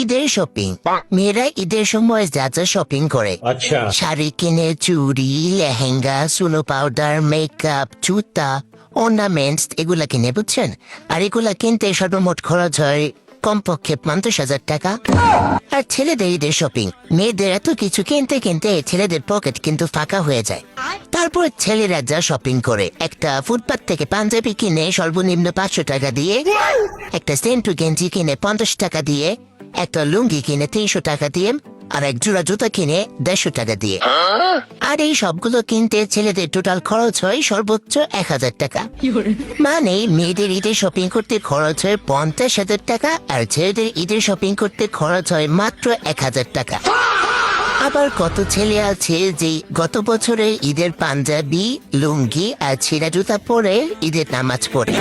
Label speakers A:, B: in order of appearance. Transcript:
A: ঈদের শপিং। মেয়েরা ঈদের সময় যা যা শপিং করে,
B: अच्छा
A: শাড়ি কিনে, চুড়ি, লেহেঙ্গা, সুলো পাউডার, মেকআপ, জুতা, অর্নামেন্টস এগুলা কিনে, বুঝছেন? আর এগুলা কিনতে সর্বমোট খরচ হয় কমপক্ষে 50,000 টাকা। আর ছেলেদের ঈদের শপিং, মেয়েদের এত কিছু কিনতে কিনতে ছেলেদের পকেট কিন্তু ফাঁকা হয়ে যায়। তারপর ছেলেরা যা শপিং করে, একটা ফুটপাত থেকে পাঞ্জাবি কিনে সর্বনিম্ন 500 টাকা দিয়ে, একটা সেন্টু গেঞ্জি কিনে 50 টাকা দিয়ে, একটা লুঙ্গি কিনে 300 টাকা দিয়ে, আর এক জোড়া জুতা কিনে 150 টাকা দিয়ে। আর এই সবগুলো কিনতে ছেলেদের টোটাল খরচ হয় সর্বোচ্চ 1,000 টাকা। মানে মেয়েদের ঈদের শপিং করতে খরচ হয় 50,000 টাকা, আর ছেলেদের ঈদের শপিং করতে খরচ হয় মাত্র 1,000 টাকা। আবার কত ছেলে আছে যে গত বছরের ঈদের পাঞ্জাবি, লুঙ্গি আর ছেঁড়া জুতা পরে ঈদের নামাজ পড়ে।